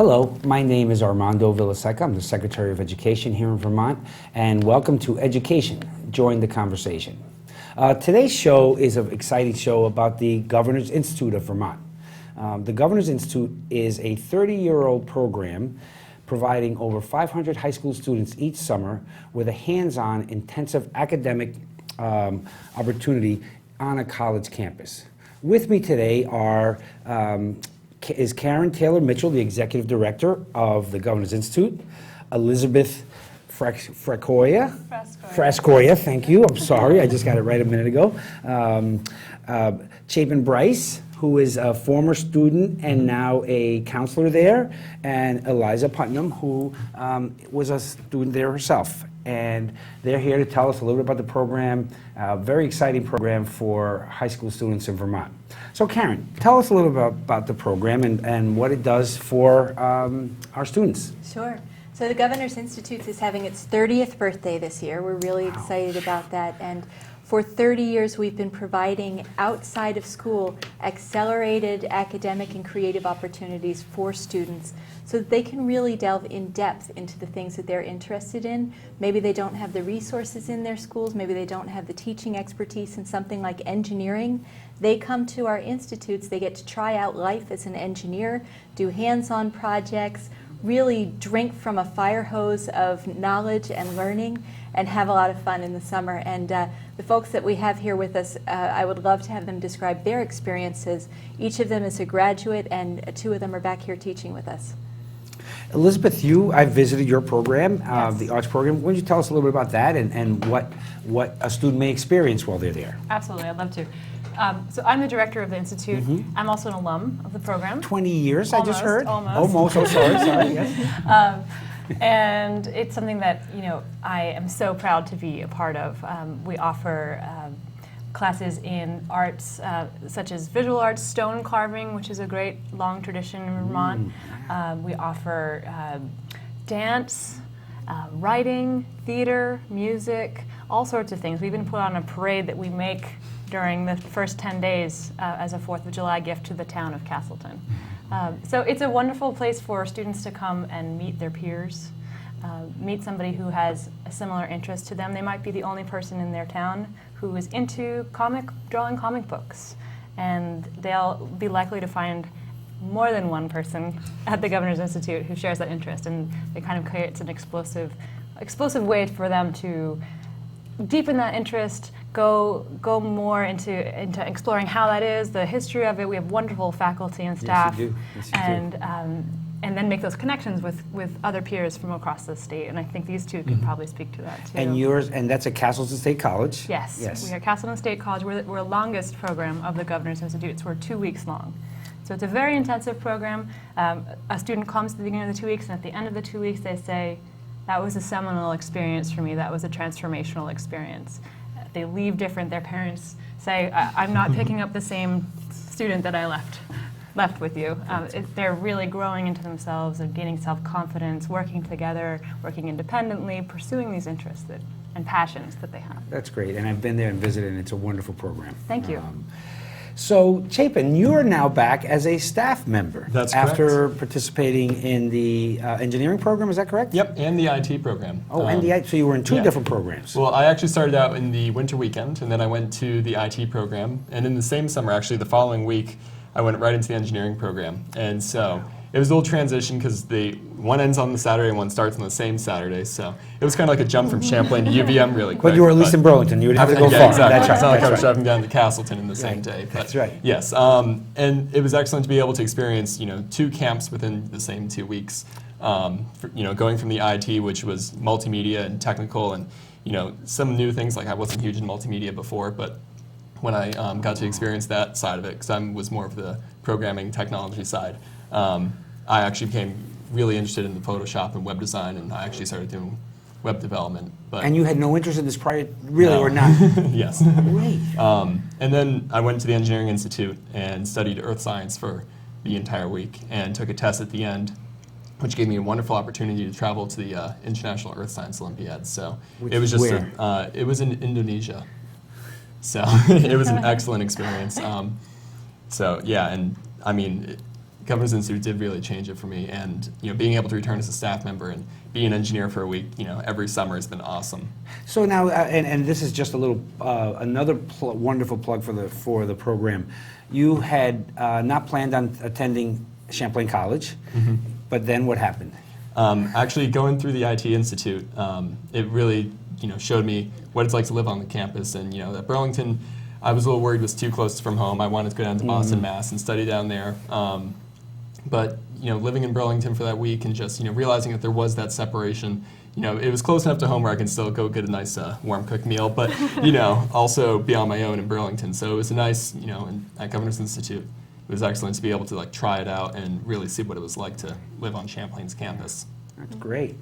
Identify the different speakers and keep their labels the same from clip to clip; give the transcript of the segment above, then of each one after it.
Speaker 1: Hello, my name is Armando Villaseca. I'm the Secretary of Education here in Vermont, and welcome to Education. Join the conversation. Today's show is an exciting show about the Governor's Institute of Vermont. The Governor's Institute is a 30-year-old program providing over 500 high school students each summer with a hands-on, intensive academic opportunity on a college campus. With me today is Karen Taylor Mitchell, the Executive Director of the Governor's Institute, Elizabeth Frascoia, thank you, I'm sorry, I just got it right a minute ago, Chapin Bryce, who is a former student and now a counselor there, and Eliza Putnam, who was a student there herself. And they're here to tell us a little bit about the program, a very exciting program for high school students in Vermont. So Karen, tell us a little bit about the program and what it does for our students.
Speaker 2: Sure. So the Governor's Institute is having its 30th birthday this year. We're really excited about that. And for 30 years, we've been providing outside of school accelerated academic and creative opportunities for students so that they can really delve in depth into the things that they're interested in. Maybe they don't have the resources in their schools, maybe they don't have the teaching expertise in something like engineering. They come to our institutes, they get to try out life as an engineer, do hands-on projects, really drink from a fire hose of knowledge and learning, and have a lot of fun in the summer. And the folks that we have here with us, I would love to have them describe their experiences. Each of them is a graduate, and two of them are back here teaching with us.
Speaker 1: Elizabeth, I've visited your program,
Speaker 2: Yes.
Speaker 1: the arts program. Why don't you tell us a little bit about that and what a student may experience while they're there?
Speaker 3: Absolutely, I'd love to. So I'm the director of the Institute. I'm also an alum of the program.
Speaker 1: 20 years,
Speaker 3: Almost,
Speaker 1: I just heard?
Speaker 3: almost.
Speaker 1: Oh, sorry, yes.
Speaker 3: And it's something that, I am so proud to be a part of. We offer classes in arts such as visual arts, stone carving, which is a great long tradition in Vermont. We offer dance, writing, theater, music, all sorts of things. We even put on a parade that we make during the first 10 days as a 4th of July gift to the town of Castleton. So it's a wonderful place for students to come and meet their peers, meet somebody who has a similar interest to them. They might be the only person in their town who is into drawing comic books, and they'll be likely to find more than one person at the Governor's Institute who shares that interest, and it kind of creates an explosive way for them to deepen that interest, go more into exploring how that is, the history of it. We have wonderful faculty and staff,
Speaker 1: Yes, you do. Yes, you do.
Speaker 3: And then make those connections with other peers from across the state. And I think these two could probably speak to that too.
Speaker 1: And that's at Castleton State College?
Speaker 3: Yes. We are Castleton State College. We're the longest program of the Governor's Institute. So we're 2 weeks long. So it's a very intensive program. A student comes at the beginning of the 2 weeks, and at the end of the 2 weeks they say, that was a seminal experience for me. That was a transformational experience. They leave different. Their parents say, I'm not picking up the same student that I left with you. They're really growing into themselves and gaining self-confidence, working together, working independently, pursuing these interests and passions that they have.
Speaker 1: That's great, and I've been there and visited, and it's a wonderful program.
Speaker 3: Thank you.
Speaker 1: So, Chapin, you are now back as a staff member.
Speaker 4: That's correct.
Speaker 1: After participating in the engineering program, is that correct?
Speaker 4: Yep, and the IT program.
Speaker 1: Oh, and the IT, so you were in two
Speaker 4: yeah.
Speaker 1: different programs.
Speaker 4: Well, I actually started out in the winter weekend, and then I went to the IT program. And in the same summer, actually, the following week, I went right into the engineering program. And so it was a little transition because one ends on the Saturday and one starts on the same Saturday. So it was kind of like a jump from Champlain to UVM really quick.
Speaker 1: But you were at least in Burlington. You would have to go
Speaker 4: yeah,
Speaker 1: far.
Speaker 4: Exactly.
Speaker 1: That's right.
Speaker 4: It's not like I was
Speaker 1: That's right.
Speaker 4: driving down to Castleton in the same day. But
Speaker 1: That's right.
Speaker 4: Yes, and it was excellent to be able to experience, 2 camps within the same 2 weeks. Going from the IT, which was multimedia and technical, and some new things. Like I wasn't huge in multimedia before, but when I got to experience that side of it, because I was more of the programming technology side, I actually became really interested in the Photoshop and web design, and I actually started doing web development. But
Speaker 1: And you had no interest in this prior, really,
Speaker 4: No.
Speaker 1: or not?
Speaker 4: yes.
Speaker 1: Great.
Speaker 4: And then I went to the Engineering Institute and studied earth science for the entire week and took a test at the end, which gave me a wonderful opportunity to travel to the International Earth Science Olympiad. So
Speaker 1: Which
Speaker 4: it was just
Speaker 1: where?
Speaker 4: It was in Indonesia. So it was an excellent experience. So yeah, and I mean, Governor's Institute did really change it for me, and being able to return as a staff member and be an engineer for a week, every summer has been awesome.
Speaker 1: So now, and this is just a little another wonderful plug for the program. You had not planned on attending Champlain College, but then what happened?
Speaker 4: Actually, going through the IT Institute, it really showed me what it's like to live on the campus. And at Burlington, I was a little worried it was too close from home. I wanted to go down to Boston, Mass, and study down there. But living in Burlington for that week and just realizing that there was that separation. It was close enough to home where I can still go get a nice warm cooked meal, but also be on my own in Burlington. So it was a nice, at Governor's Institute, it was excellent to be able to try it out and really see what it was like to live on Champlain's campus.
Speaker 1: That's great.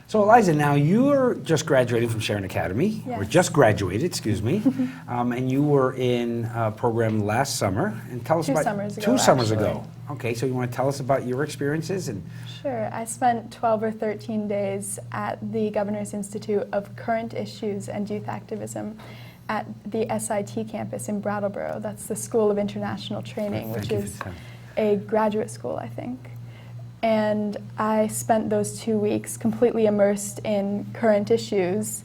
Speaker 4: So
Speaker 1: Eliza, now you're just graduating from Sharon Academy, or
Speaker 2: Yes.
Speaker 1: just graduated, excuse me, and you were in a program last summer. And tell us
Speaker 5: Two
Speaker 1: about
Speaker 5: summers ago,
Speaker 1: two summers
Speaker 5: actually.
Speaker 1: ago. Okay, so you want to tell us about your experiences and
Speaker 5: Sure. I spent 12 or 13 days at the Governor's Institute of Current Issues and Youth Activism at the SIT campus in Brattleboro. That's the School of International Training, which
Speaker 1: Thank you for
Speaker 5: is
Speaker 1: telling.
Speaker 5: a graduate school, I think. And I spent those 2 weeks completely immersed in current issues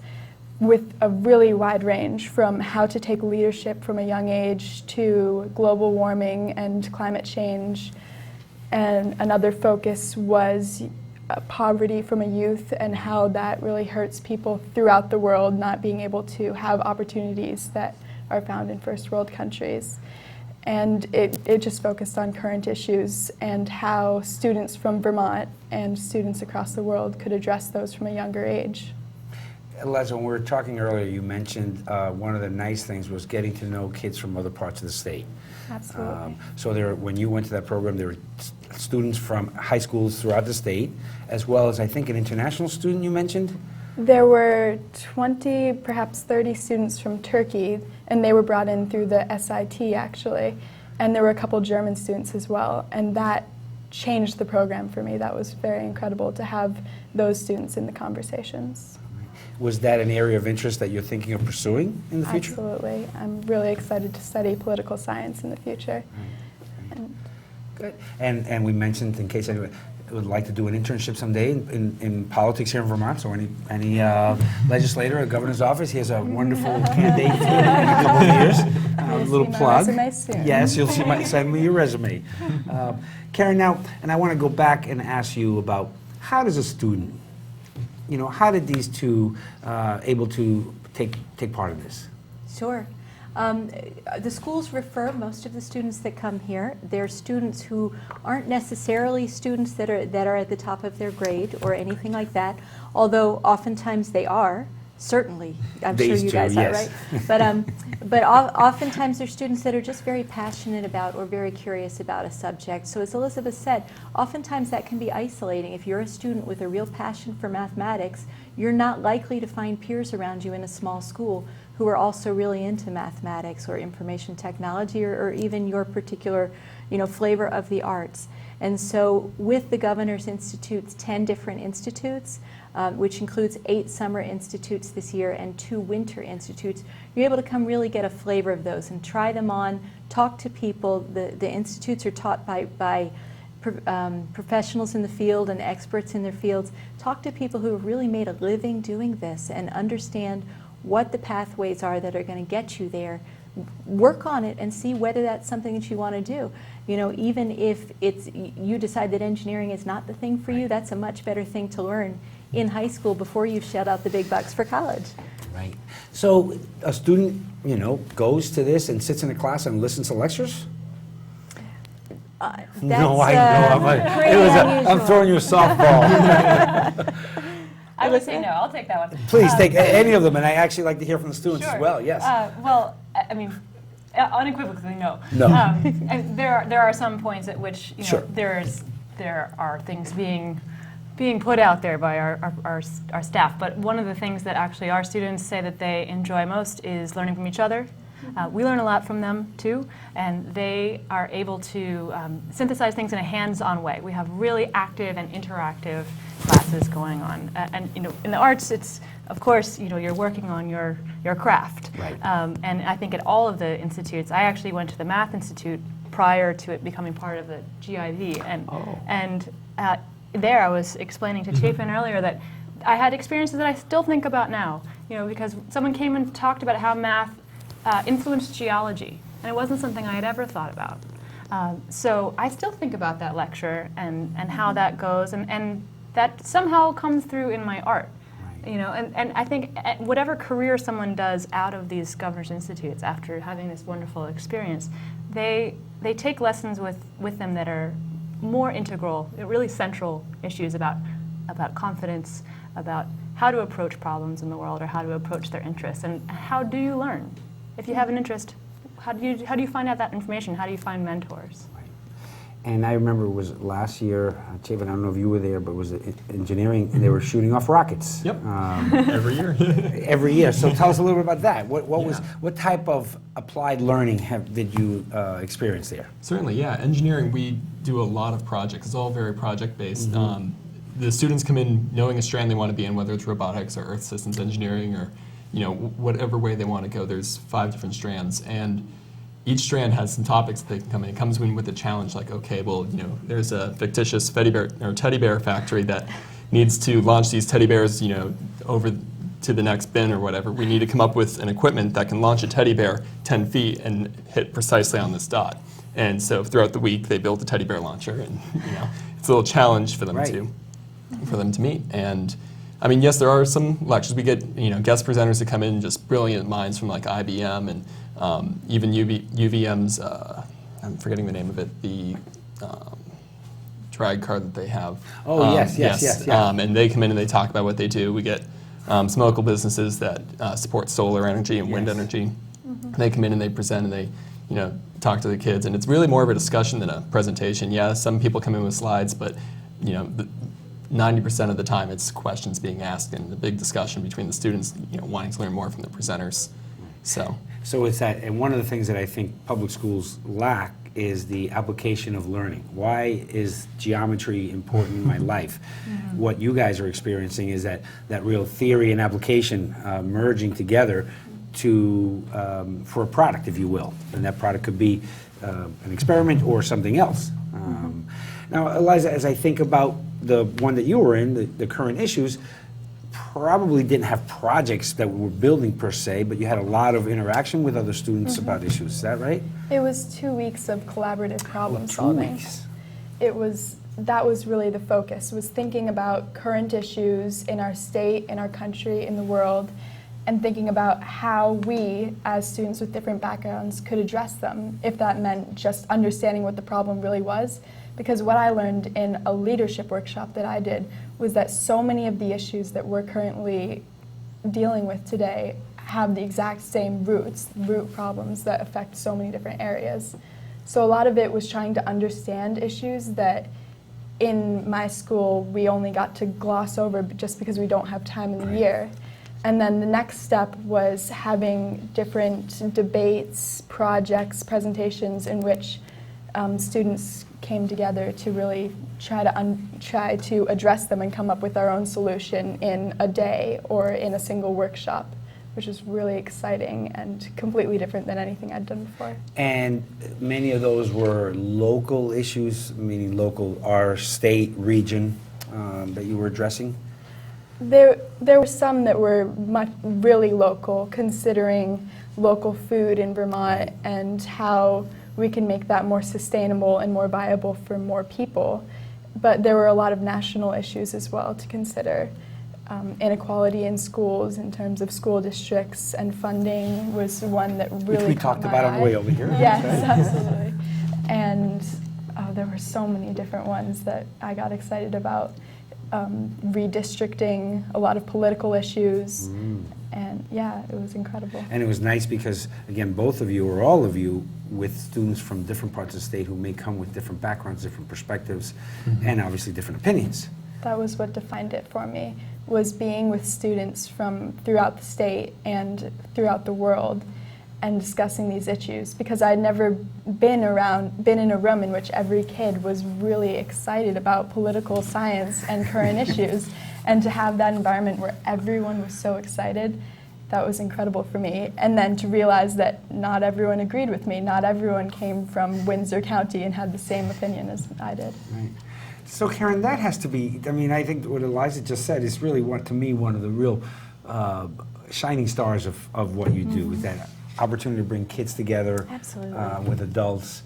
Speaker 5: with a really wide range, from how to take leadership from a young age to global warming and climate change. And another focus was poverty from a youth and how that really hurts people throughout the world, not being able to have opportunities that are found in first world countries. And it just focused on current issues and how students from Vermont and students across the world could address those from a younger age.
Speaker 1: Eliza, when we were talking earlier, you mentioned one of the nice things was getting to know kids from other parts of the state.
Speaker 5: Absolutely.
Speaker 1: So when you went to that program, there were students from high schools throughout the state, as well as, I think, an international student you mentioned?
Speaker 5: There were 20, perhaps 30 students from Turkey, and they were brought in through the SIT, actually. And there were a couple German students as well, and that changed the program for me. That was very incredible to have those students in the conversations.
Speaker 1: Was that an area of interest that you're thinking of pursuing in the future?
Speaker 5: Absolutely. I'm really excited to study political science in the future. And
Speaker 1: Good. And we mentioned, in case anyone would like to do an internship someday in politics here in Vermont, so any legislator or governor's office, he has a wonderful candidate for in a couple of years.
Speaker 5: You'll
Speaker 1: Little
Speaker 5: see my
Speaker 1: plug.
Speaker 5: resume soon.
Speaker 1: Yes, you'll see send me your resume. Karen, now, and I want to go back and ask you about how does a student, how did these two able to take part in this?
Speaker 2: Sure. The schools refer most of the students that come here. They're students who aren't necessarily students that are at the top of their grade or anything like that, although oftentimes they are. Certainly, I'm sure
Speaker 1: These
Speaker 2: you
Speaker 1: two,
Speaker 2: guys are,
Speaker 1: yes.
Speaker 2: right? But oftentimes they're students that are just very passionate about or very curious about a subject. So as Elizabeth said, oftentimes that can be isolating. If you're a student with a real passion for mathematics, you're not likely to find peers around you in a small school who are also really into mathematics or information technology or even your particular flavor of the arts. And so with the Governor's Institute's 10 different institutes, which includes 8 summer institutes this year and 2 winter institutes, you're able to come really get a flavor of those and try them on, talk to people. The institutes are taught by professionals in the field and experts in their fields. Talk to people who have really made a living doing this and understand what the pathways are that are going to get you there. Work on it and see whether that's something that you want to do. Even if you decide that engineering is not the thing for you, that's a much better thing to learn in high school before you shell out the big bucks for college.
Speaker 1: Right. So a student, goes to this and sits in a class and listens to lectures? No, I know. I'm throwing you a softball.
Speaker 3: I would say no. I'll take that one.
Speaker 1: Please take any of them, and I actually like to hear from the students as
Speaker 3: Sure.
Speaker 1: well. Yes.
Speaker 3: Well, I mean, unequivocally, no.
Speaker 1: No.
Speaker 3: And there are some points at which
Speaker 1: Sure.
Speaker 3: there are things being put out there by our staff. But one of the things that actually our students say that they enjoy most is learning from each other. We learn a lot from them too, and they are able to synthesize things in a hands-on way. We have really active and interactive classes going on, and in the arts, it's of course you're working on your craft.
Speaker 1: Right.
Speaker 3: And I think at all of the institutes, I actually went to the Math Institute prior to it becoming part of the GIV. And there I was explaining to Chapin earlier that I had experiences that I still think about now, because someone came and talked about how math influenced geology, and it wasn't something I had ever thought about. So I still think about that lecture and how that goes, and that somehow comes through in my art. And I think whatever career someone does out of these Governors Institutes after having this wonderful experience, they take lessons with them that are more integral, really central issues about confidence, about how to approach problems in the world or how to approach their interests, and how do you learn? If you have an interest, how do you find out that information? How do you find mentors?
Speaker 1: And I remember it was last year, Chapin, I don't know if you were there, but it was engineering, and they were shooting off rockets.
Speaker 4: Yep. Every year.
Speaker 1: Every year. So tell us a little bit about that. What type of applied learning did you experience there?
Speaker 4: Certainly, yeah. Engineering, we do a lot of projects. It's all very project-based. The students come in knowing a strand they want to be in, whether it's robotics or earth systems engineering or whatever way they want to go. There's 5 different strands, and each strand has some topics that they can come in. It comes in with a challenge, like, okay, well, there's a fictitious teddy bear factory that needs to launch these teddy bears, over to the next bin or whatever. We need to come up with an equipment that can launch a teddy bear 10 feet and hit precisely on this dot. And so throughout the week, they built a teddy bear launcher, and it's a little challenge for them to meet. And I mean, yes, there are some lectures. We get guest presenters that come in, just brilliant minds from like IBM and even UVM's, I'm forgetting the name of it, the drag car that they have.
Speaker 1: Oh, yes.
Speaker 4: And they come in and they talk about what they do. We get some local businesses that support solar energy and wind energy. They come in and they present and they talk to the kids. And it's really more of a discussion than a presentation. Yeah, some people come in with slides, but 90% of the time it's questions being asked and a big discussion between the students wanting to learn more from the presenters.
Speaker 1: So it's that, and one of the things that I think public schools lack is the application of learning. Why is geometry important in my life? What you guys are experiencing is that real theory and application merging together for a product, if you will. And that product could be an experiment or something else. Now, Eliza, as I think about the one that you were in, the current issues, probably didn't have projects that were building per se, but you had a lot of interaction with other students about issues. Is that right?
Speaker 5: It was 2 weeks of collaborative problem
Speaker 1: 2
Speaker 5: solving.
Speaker 1: weeks.
Speaker 5: That was really the focus, was thinking about current issues in our state, in our country, in the world, and thinking about how we, as students with different backgrounds, could address them, if that meant just understanding what the problem really was. Because what I learned in a leadership workshop that I did was that so many of the issues that we're currently dealing with today have the exact same root problems that affect so many different areas. So a lot of it was trying to understand issues that in my school we only got to gloss over just because we don't have time in the year. And then the next step was having different debates, projects, presentations in which students came together to really try to address them and come up with our own solution in a day or in a single workshop, which was really exciting and completely different than anything I'd done before.
Speaker 1: And many of those were local issues, meaning local, our state, region, that you were addressing?
Speaker 5: There were some that were really local, considering local food in Vermont and how we can make that more sustainable and more viable for more people. But there were a lot of national issues as well to consider. Inequality in schools in terms of school districts and funding was one that really
Speaker 1: Which we talked about on the way over here.
Speaker 5: Yes, absolutely. And there were so many different ones that I got excited about. Redistricting, a lot of political issues, and yeah, it was incredible.
Speaker 1: And it was nice because, again, both of you, or all of you, with students from different parts of the state who may come with different backgrounds, different perspectives, and obviously different opinions.
Speaker 5: That was what defined it for me, was being with students from throughout the state and throughout the world and discussing these issues, because I'd never been in a room in which every kid was really excited about political science and current issues, and to have that environment where everyone was so excited, that was incredible for me. And then to realize that not everyone agreed with me, not everyone came from Windsor County and had the same opinion as I did.
Speaker 1: Right. So Karen, that has to be, I mean, I think what Eliza just said is really, to me, one of the real shining stars of what you do, is that opportunity to bring kids together.
Speaker 2: Absolutely.
Speaker 1: With adults.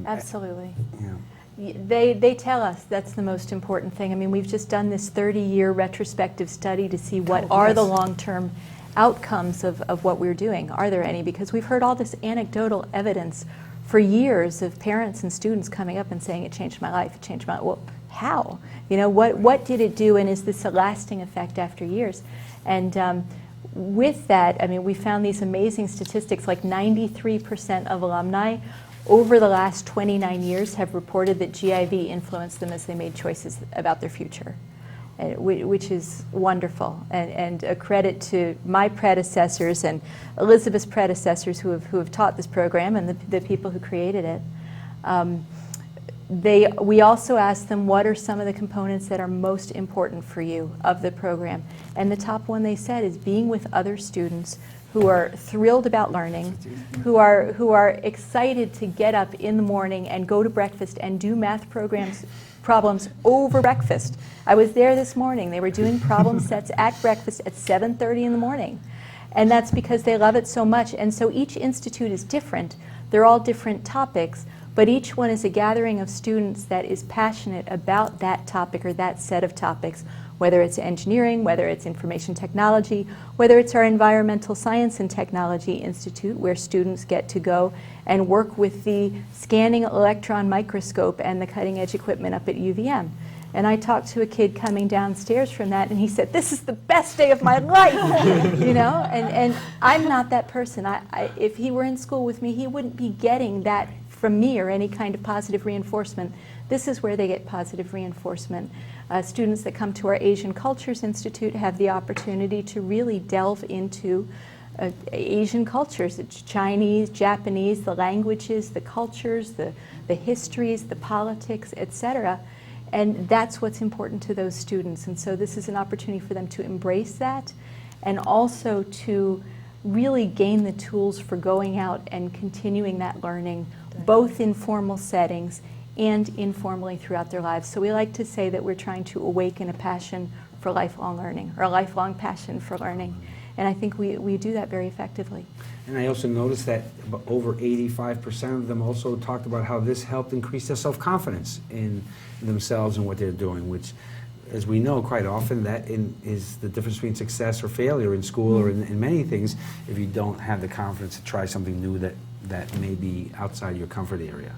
Speaker 2: Absolutely.
Speaker 1: Yeah.
Speaker 2: They tell us that's the most important thing. I mean, we've just done this 30-year retrospective study to see what are the long-term outcomes of what we're doing. Are there any? Because we've heard all this anecdotal evidence for years of parents and students coming up and saying, it changed my life, it changed my life. Well, how? You know, what did it do, and is this a lasting effect after years? And with that, I mean, we found these amazing statistics, like 93% of alumni over the last 29 years have reported that GIV influenced them as they made choices about their future, which is wonderful, and a credit to my predecessors and Elizabeth's predecessors who have taught this program, and the people who created it. We also asked them, what are some of the components that are most important for you of the program? And the top one they said is being with other students who are thrilled about learning, who are excited to get up in the morning and go to breakfast and do math problems over breakfast. I was there this morning. They were doing problem sets at breakfast at 7:30 in the morning. And that's because they love it so much. And so each institute is different. They're all different topics, but each one is a gathering of students that is passionate about that topic or that set of topics, whether it's engineering, whether it's information technology, whether it's our Environmental Science and Technology Institute, where students get to go and work with the scanning electron microscope and the cutting edge equipment up at UVM. And I talked to a kid coming downstairs from that, and he said, this is the best day of my life, you know? And I'm not that person. If he were in school with me, he wouldn't be getting that from me or any kind of positive reinforcement. This is where they get positive reinforcement. Students that come to our Asian Cultures Institute have the opportunity to really delve into Asian cultures. It's Chinese, Japanese, the languages, the cultures, the histories, the politics, etc. And that's what's important to those students. And so this is an opportunity for them to embrace that, and also to really gain the tools for going out and continuing that learning, both in formal settings and informally throughout their lives. So we like to say that we're trying to awaken a passion for lifelong learning, or a lifelong passion for learning. And I think we do that very effectively.
Speaker 1: And I also noticed that over 85% of them also talked about how this helped increase their self-confidence in themselves and what they're doing, which, as we know, quite often that is the difference between success or failure in school or in many things, if you don't have the confidence to try something new that may be outside your comfort area.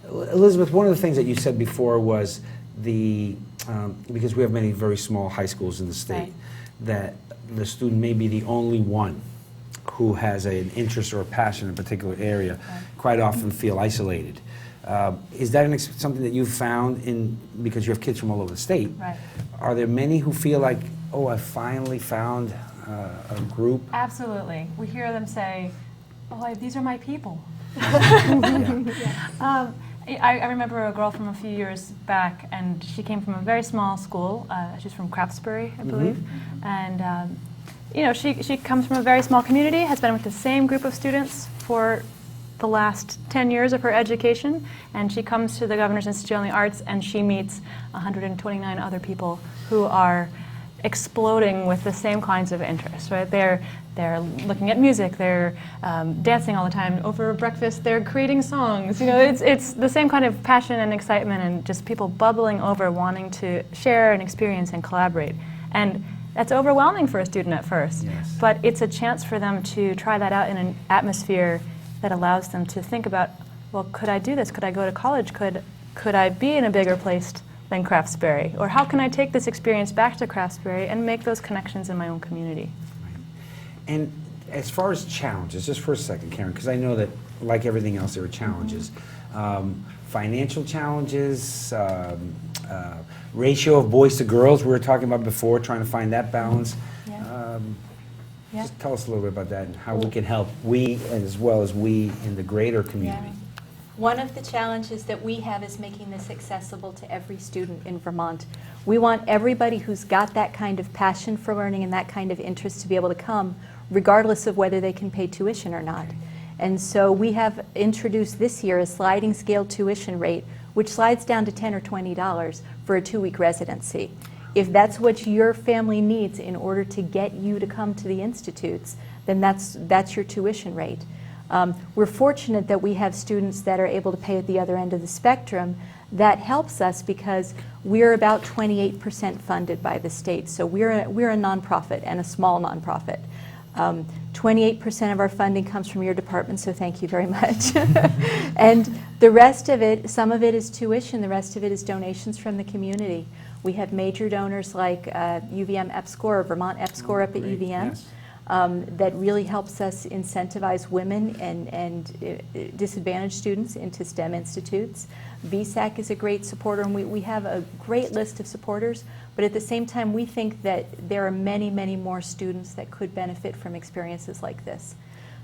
Speaker 1: Elizabeth, one of the things that you said before was because we have many very small high schools in the state,
Speaker 3: Right.
Speaker 1: that the student may be the only one who has an interest or a passion in a particular area, quite often feel isolated. Is that something that you've found because you have kids from all over the state?
Speaker 3: Right.
Speaker 1: Are there many who feel like, oh, I finally found a group?
Speaker 3: Absolutely. We hear them say, oh, these are my people.
Speaker 1: Yeah.
Speaker 3: I remember a girl from a few years back, and she came from a very small school. She's from Craftsbury, I believe. And you know, she comes from a very small community, has been with the same group of students for the last 10 years of her education, and she comes to the Governor's Institute on the Arts, and she meets 129 other people who are exploding with the same kinds of interests, right? They're looking at music, they're dancing all the time. Over breakfast, they're creating songs. You know, it's the same kind of passion and excitement, and just people bubbling over, wanting to share and experience and collaborate. And that's overwhelming for a student at first,
Speaker 1: Yes.
Speaker 3: but it's a chance for them to try that out in an atmosphere that allows them to think about, well, could I do this? Could I go to college? Could I be in a bigger place than Craftsbury? Or how can I take this experience back to Craftsbury and make those connections in my own community?
Speaker 1: And as far as challenges, just for a second, Karen, because I know that, like everything else, there are challenges. Financial challenges, ratio of boys to girls we were talking about before, trying to find that balance.
Speaker 3: Yeah. Yeah.
Speaker 1: Just tell us a little bit about that and how we can help, we as well as we in the greater community.
Speaker 2: One of the challenges that we have is making this accessible to every student in Vermont. We want everybody who's got that kind of passion for learning and that kind of interest to be able to come, regardless of whether they can pay tuition or not. And so we have introduced this year a sliding scale tuition rate, which slides down to $10 or $20 for a 2-week residency. If that's what your family needs in order to get you to come to the institutes, then that's your tuition rate. We're fortunate that we have students that are able to pay at the other end of the spectrum. That helps us because we're about 28% funded by the state. So we're a nonprofit and a small nonprofit. 28% of our funding comes from your department, so thank you very much. And the rest of it, some of it is tuition, the rest of it is donations from the community. We have major donors like UVM EPSCoR, or Vermont EPSCoR up at UVM.
Speaker 1: Yes.
Speaker 2: That really helps us incentivize women and disadvantaged students into STEM institutes. VSAC is a great supporter, and we have a great list of supporters, but at the same time we think that there are many, many more students that could benefit from experiences like this.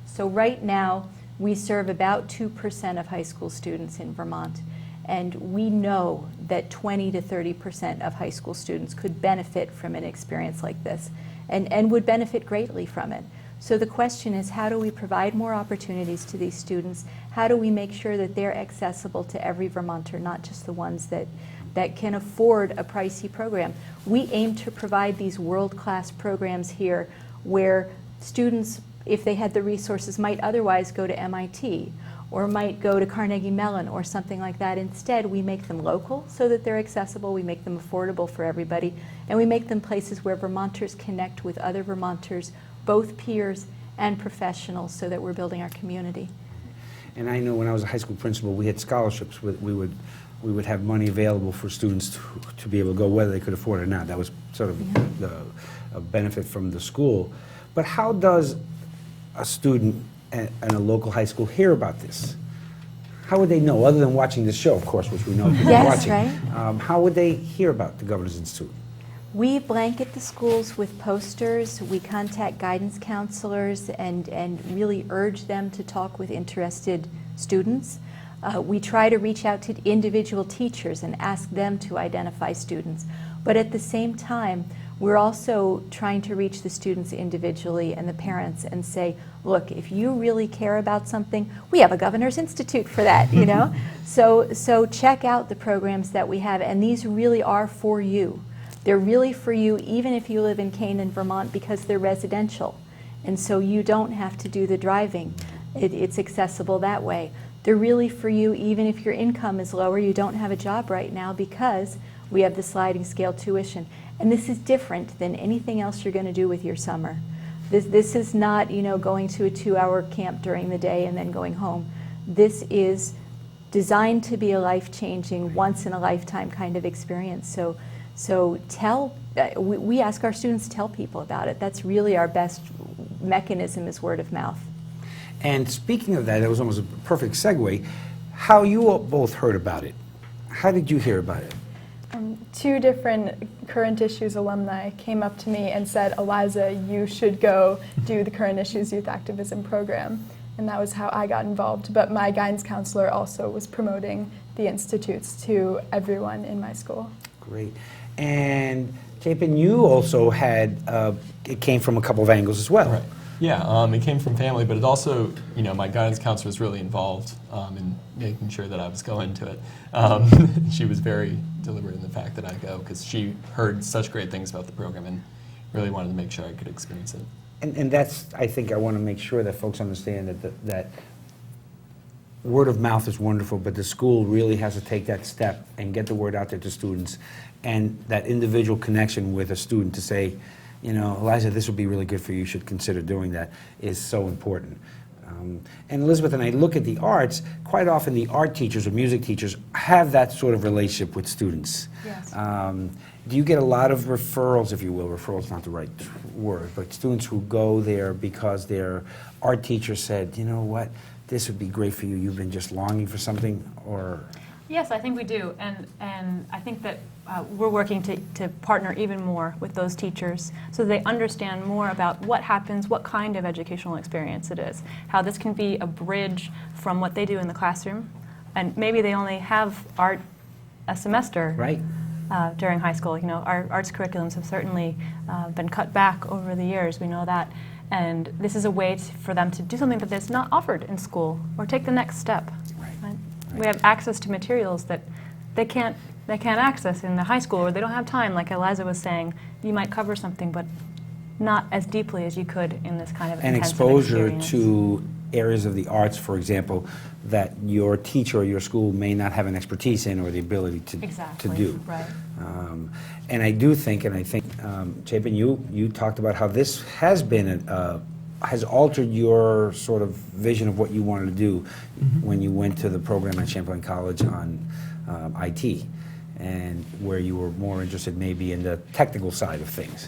Speaker 2: So right now we serve about 2% of high school students in Vermont, and we know that 20 to 30% of high school students could benefit from an experience like this. And would benefit greatly from it. So the question is, how do we provide more opportunities to these students? How do we make sure that they're accessible to every Vermonter, not just the ones that can afford a pricey program? We aim to provide these world-class programs here where students, if they had the resources, might otherwise go to MIT or might go to Carnegie Mellon or something like that. Instead, we make them local so that they're accessible, we make them affordable for everybody, and we make them places where Vermonters connect with other Vermonters, both peers and professionals, so that we're building our community.
Speaker 1: And I know when I was a high school principal, we had scholarships. We would have money available for students to be able to go, whether they could afford it or not. That was sort of a benefit from the school. But how does a student in a local high school hear about this? How would they know, other than watching this show, of course, which we know people are watching?
Speaker 2: Right.
Speaker 1: How would they hear about the Governor's Institute?
Speaker 2: We blanket the schools with posters. We contact guidance counselors and really urge them to talk with interested students. We try to reach out to individual teachers and ask them to identify students. But at the same time, we're also trying to reach the students individually and the parents and say, look, if you really care about something, we have a Governor's Institute for that, you know? So check out the programs that we have, and these really are for you. They're really for you even if you live in Canaan, Vermont, because they're residential. And so you don't have to do the driving. It's accessible that way. They're really for you even if your income is lower, you don't have a job right now, because we have the sliding scale tuition. And this is different than anything else you're going to do with your summer. This is not, you know, going to a 2-hour camp during the day and then going home. This is designed to be a life-changing, once-in-a-lifetime kind of experience. So we ask our students to tell people about it. That's really our best mechanism, is word of mouth.
Speaker 1: And speaking of that, it was almost a perfect segue. How you all both heard about it? How did you hear about it?
Speaker 5: 2 different Current Issues alumni came up to me and said, Eliza, you should go do the Current Issues Youth Activism program. And that was how I got involved. But my guidance counselor also was promoting the institutes to everyone in my school.
Speaker 1: Great. And Chapin, you also had, it came from a couple of angles as well.
Speaker 4: Right. Yeah, it came from family, but it also, you know, my guidance counselor was really involved in making sure that I was going to it. She was very deliberate in the fact that I go, because she heard such great things about the program and really wanted to make sure I could experience it.
Speaker 1: And that's, I think I want to make sure that folks understand that word of mouth is wonderful, but the school really has to take that step and get the word out there to students, and that individual connection with a student to say, you know, Eliza, this would be really good for you, you should consider doing that, is so important. And Elizabeth and I look at the arts, quite often the art teachers or music teachers have that sort of relationship with students.
Speaker 2: Yes.
Speaker 1: Do you get a lot of referrals, if you will, referrals not the right word, but students who go there because their art teacher said, you know what, this would be great for you, you've been just longing for something, or?
Speaker 3: Yes, I think we do, and I think that we're working to partner even more with those teachers so they understand more about what happens, what kind of educational experience it is, how this can be a bridge from what they do in the classroom and maybe they only have art a semester
Speaker 1: Right.
Speaker 3: During high school. You know, our arts curriculums have certainly been cut back over the years. We know that. And this is a way for them to do something that is not offered in school, or take the next step.
Speaker 1: Right.
Speaker 3: Right?
Speaker 1: Right.
Speaker 3: We have access to materials that they can't access in the high school, or they don't have time. Like Eliza was saying, you might cover something, but not as deeply as you could in this kind of
Speaker 1: And
Speaker 3: intensive
Speaker 1: exposure
Speaker 3: experience.
Speaker 1: to areas of the arts, for example, that your teacher or your school may not have an expertise in or the ability to
Speaker 3: Exactly.
Speaker 1: do.
Speaker 3: Right.
Speaker 1: And I do think, Chapin, you talked about how this has been has altered your sort of vision of what you wanted to do when you went to the program at Champlain College on IT, and where you were more interested maybe in the technical side of things.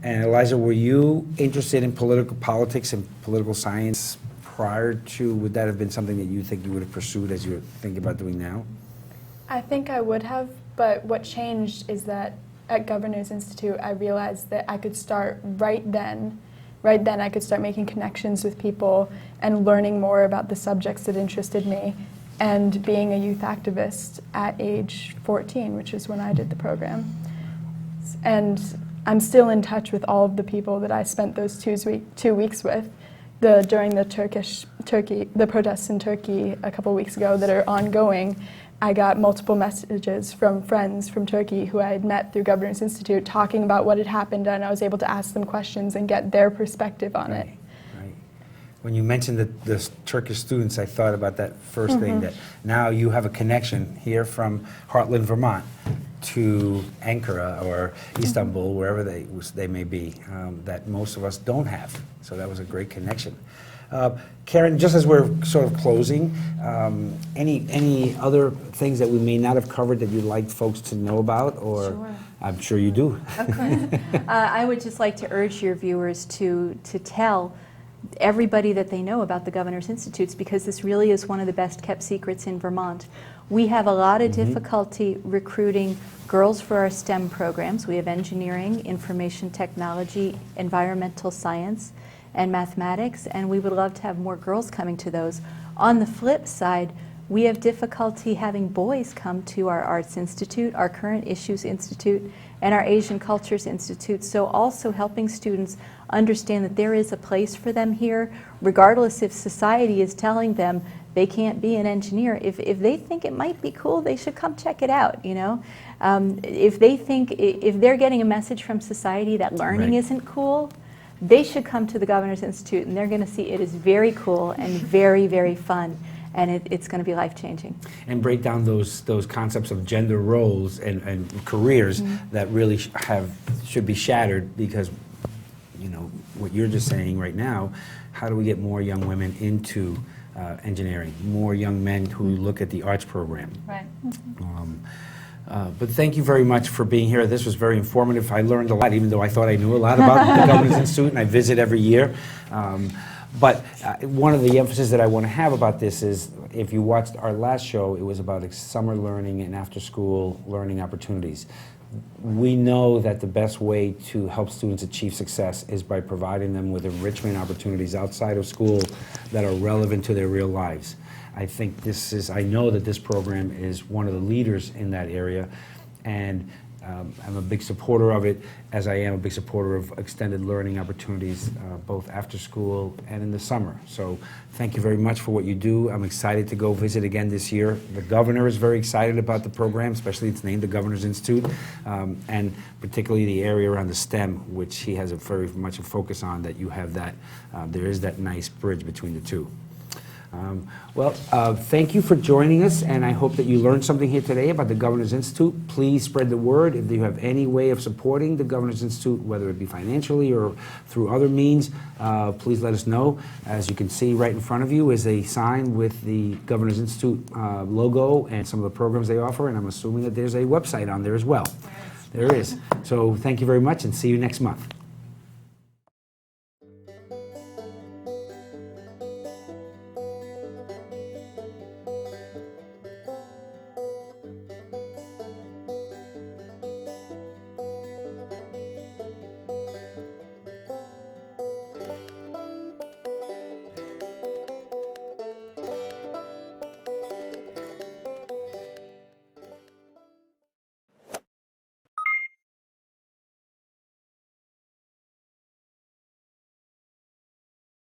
Speaker 1: And Eliza, were you interested in politics and political science prior to, would that have been something that you think you would have pursued as you're thinking about doing now?
Speaker 5: I think I would have, but what changed is that at Governor's Institute, I realized that I could start right then. Right then, I could start making connections with people and learning more about the subjects that interested me, and being a youth activist at age 14, which is when I did the program. And I'm still in touch with all of the people that I spent those 2 weeks with. During the protests in Turkey a couple weeks ago that are ongoing, I got multiple messages from friends from Turkey who I had met through Governor's Institute talking about what had happened, and I was able to ask them questions and get their perspective on it.
Speaker 1: Right. When you mentioned the Turkish students, I thought about that first thing, that now you have a connection here from Heartland, Vermont, to Ankara or Istanbul, wherever they may be, that most of us don't have. So that was a great connection. Karen, just as we're sort of closing, any other things that we may not have covered that you'd like folks to know about, or
Speaker 2: Sure.
Speaker 1: I'm sure you do.
Speaker 2: Of course. I would just like to urge your viewers to tell everybody that they know about the Governor's Institutes, because this really is one of the best kept secrets in Vermont. We have a lot of difficulty recruiting girls for our STEM programs. We have engineering, information technology, environmental science, and mathematics, and we would love to have more girls coming to those. On the flip side, we have difficulty having boys come to our Arts Institute, our Current Issues Institute, and our Asian Cultures Institute. So also helping students understand that there is a place for them here, regardless if society is telling them they can't be an engineer. If they think it might be cool, they should come check it out, you know? If they're getting a message from society that learning
Speaker 1: Right.
Speaker 2: isn't cool, they should come to the Governor's Institute, and they're going to see it is very cool and very, very fun, and it's going to be life-changing.
Speaker 1: And break down those concepts of gender roles and careers that really should be shattered, because, you know, what you're just saying right now, how do we get more young women into engineering, more young men who look at the arts program?
Speaker 3: Right.
Speaker 1: But thank you very much for being here. This was very informative. I learned a lot, even though I thought I knew a lot about the Governor's Institute, and I visit every year. But one of the emphasis that I want to have about this is, if you watched our last show, it was about summer learning and after-school learning opportunities. We know that the best way to help students achieve success is by providing them with enrichment opportunities outside of school that are relevant to their real lives. I know that this program is one of the leaders in that area, and I'm a big supporter of it, as I am a big supporter of extended learning opportunities, both after school and in the summer. So thank you very much for what you do. I'm excited to go visit again this year. The governor is very excited about the program, especially it's named the Governor's Institute, and particularly the area around the STEM, which he has very much a focus on, that you have that, there is that nice bridge between the two. Thank you for joining us, and I hope that you learned something here today about the Governor's Institute. Please spread the word. If you have any way of supporting the Governor's Institute, whether it be financially or through other means, please let us know. As you can see right in front of you is a sign with the Governor's Institute logo and some of the programs they offer, and I'm assuming that there's a website on there as well. There is. So thank you very much, and see you next month.